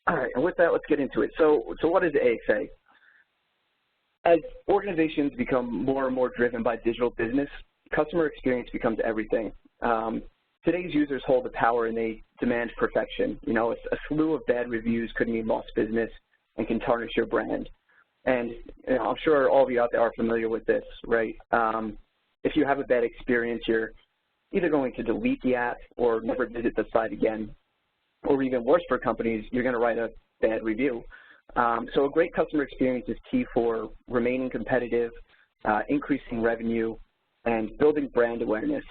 All right, and with that, let's get into it. So what is AXA? As organizations become more and more driven by digital business, customer experience becomes everything. Today's users hold the power and they demand perfection. You know, a slew of bad reviews could mean lost business and can tarnish your brand. And you know, I'm sure all of you out there are familiar with this, right? If you have a bad experience, you're either going to delete the app or never visit the site again. Or even worse for companies, you're going to write a bad review. So a great customer experience is key for remaining competitive, increasing revenue, and building brand awareness,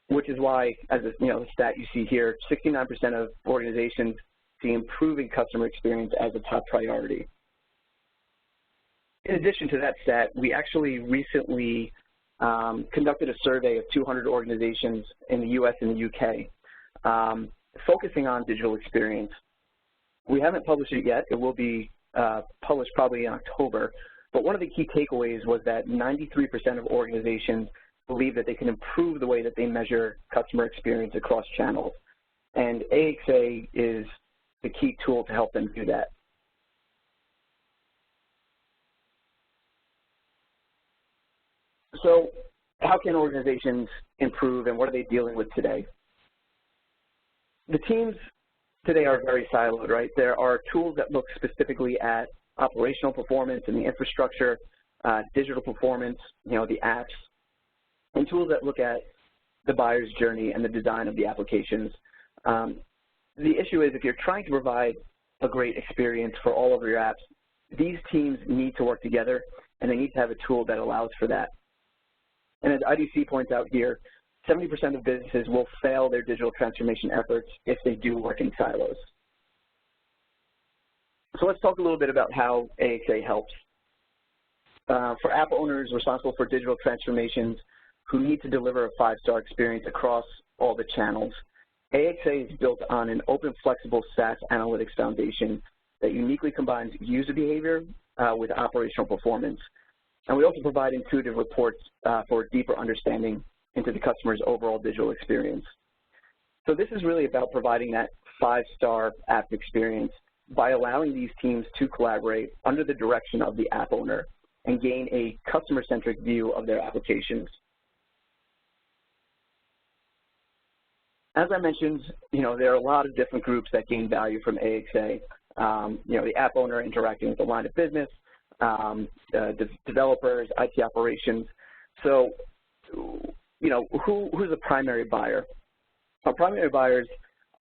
which is why, as a, the stat you see here, 69% of organizations see improving customer experience as a top priority. In addition to that stat, we actually recently conducted a survey of 200 organizations in the US and the UK, focusing on digital experience. We haven't published it yet. It will be published probably in October. But one of the key takeaways was that 93% of organizations believe that they can improve the way that they measure customer experience across channels. And AXA is the key tool to help them do that. So how can organizations improve, and what are they dealing with today? The teams today are very siloed, right? There are tools that look specifically at operational performance and the infrastructure, digital performance, the apps, and tools that look at the buyer's journey and the design of the applications. The issue is if you're trying to provide a great experience for all of your apps, these teams need to work together, and they need to have a tool that allows for that. And as IDC points out here, 70% of businesses will fail their digital transformation efforts if they do work in silos. So let's talk a little bit about how AXA helps. For app owners responsible for digital transformations who need to deliver a 5-star experience across all the channels, AXA is built on an open, flexible SaaS analytics foundation that uniquely combines user behavior with operational performance. And we also provide intuitive reports for a deeper understanding into the customer's overall digital experience. So this is really about providing that 5-star app experience by allowing these teams to collaborate under the direction of the app owner and gain a customer-centric view of their applications. As I mentioned, there are a lot of different groups that gain value from AXA. The app owner interacting with the line of business, the developers, IT operations. So, who's the primary buyer? Our primary buyers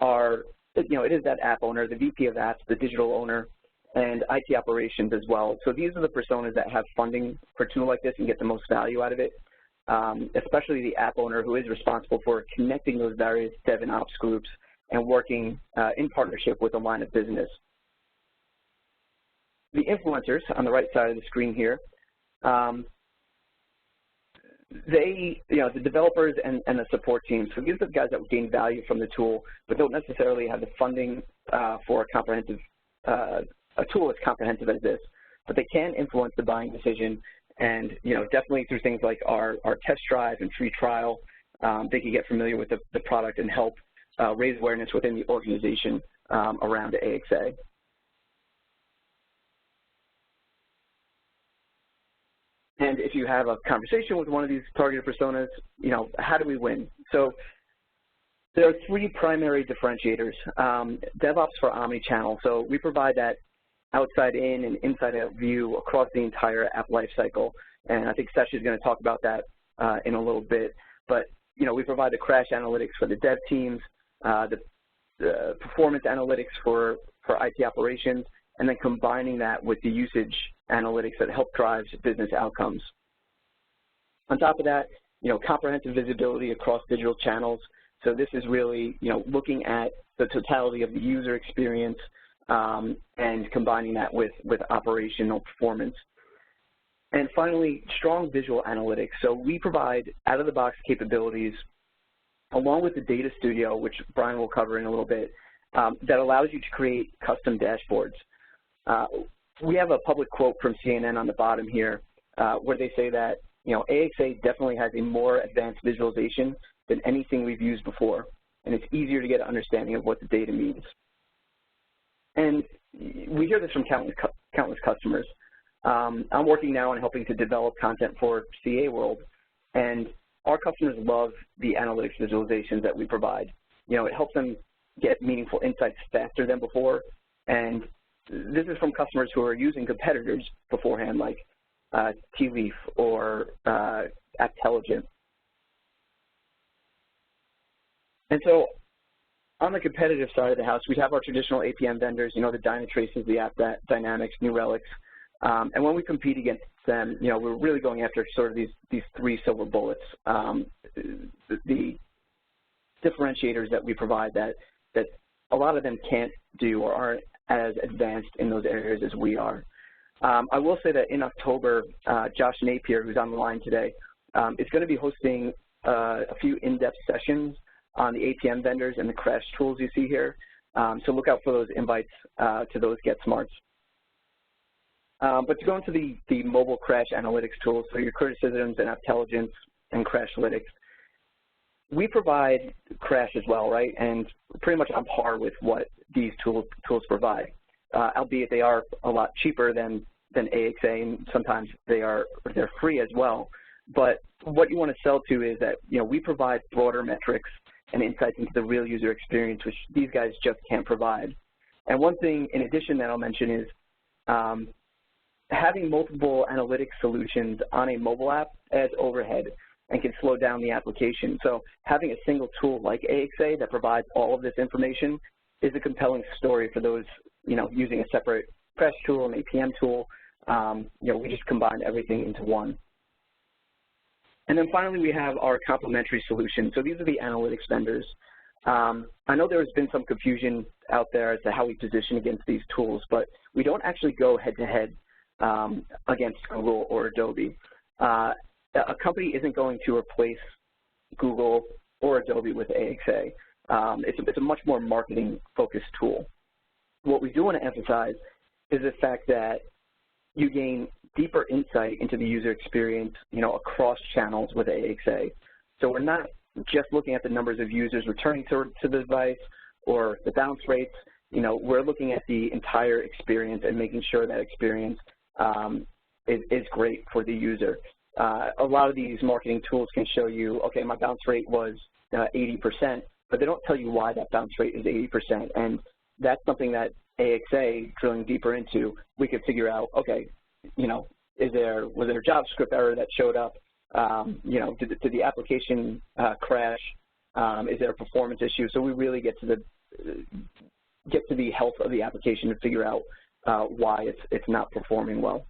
are, it is that app owner, the VP of apps, the digital owner, and IT operations as well. So these are the personas that have funding for a tool like this and get the most value out of it, especially the app owner who is responsible for connecting those various dev and ops groups and working in partnership with a line of business. The influencers on the right side of the screen here, the developers and the support teams. So these are the guys that would gain value from the tool, but don't necessarily have the funding for a comprehensive, a tool as comprehensive as this. But they can influence the buying decision, and definitely through things like our test drive and free trial, they can get familiar with the product and help raise awareness within the organization around AXA. And if you have a conversation with one of these targeted personas, how do we win? So there are 3 primary differentiators. DevOps for omnichannel. So we provide that outside in and inside out view across the entire app lifecycle. And I think Sesh is going to talk about that in a little bit. But we provide the crash analytics for the dev teams, the performance analytics for IT operations, and then combining that with the usage analytics that help drive business outcomes. On top of that, comprehensive visibility across digital channels. So this is really, looking at the totality of the user experience and combining that with operational performance. And finally, strong visual analytics. So we provide out-of-the-box capabilities along with the data studio, which Brian will cover in a little bit, that allows you to create custom dashboards. We have a public quote from CNN on the bottom here where they say that, AXA definitely has a more advanced visualization than anything we've used before, and it's easier to get an understanding of what the data means. And we hear this from countless customers. I'm working now on helping to develop content for CA World, and our customers love the analytics visualizations that we provide. You know, it helps them get meaningful insights faster than before, and this is from customers who are using competitors beforehand, like T-Leaf or Apptelligent. And so on the competitive side of the house, we have our traditional APM vendors, you know, the Dynatraces, the AppDynamics, New Relics. And when we compete against them, you know, we're really going after sort of these three silver bullets, the differentiators that we provide that a lot of them can't do or aren't as advanced in those areas as we are. I will say that in October, Josh Napier, who's on the line today, is going to be hosting a few in-depth sessions on the APM vendors and the crash tools you see here. So look out for those invites to those Get Smarts. But to go into the mobile crash analytics tools, so your criticisms and Apptelligence and Crashlytics, we provide crash as well, right? And pretty much on par with what these tools provide, albeit they are a lot cheaper than AXA, and sometimes they're free as well. But what you want to sell to is that, you know, we provide broader metrics and insights into the real user experience, which these guys just can't provide. And one thing in addition that I'll mention is having multiple analytics solutions on a mobile app adds overhead and can slow down the application. So having a single tool like AXA that provides all of this information is a compelling story for those, you know, using a separate crash tool, an APM tool. You know, we just combine everything into one. And then finally, we have our complementary solutions. So these are the analytics vendors. I know there's been some confusion out there as to how we position against these tools, but we don't actually go head-to-head against Google or Adobe. A company isn't going to replace Google or Adobe with AXA. It's a much more marketing-focused tool. What we do want to emphasize is the fact that you gain deeper insight into the user experience, you know, across channels with AXA. So we're not just looking at the numbers of users returning to the device or the bounce rates. You know, we're looking at the entire experience and making sure that experience is great for the user. A lot of these marketing tools can show you, okay, my bounce rate was 80%, but they don't tell you why that bounce rate is 80%. And that's something that AXA, drilling deeper into, we could figure out, okay, you know, was there a JavaScript error that showed up? You know, did the application crash? Is there a performance issue? So we really get to the health of the application to figure out why it's not performing well.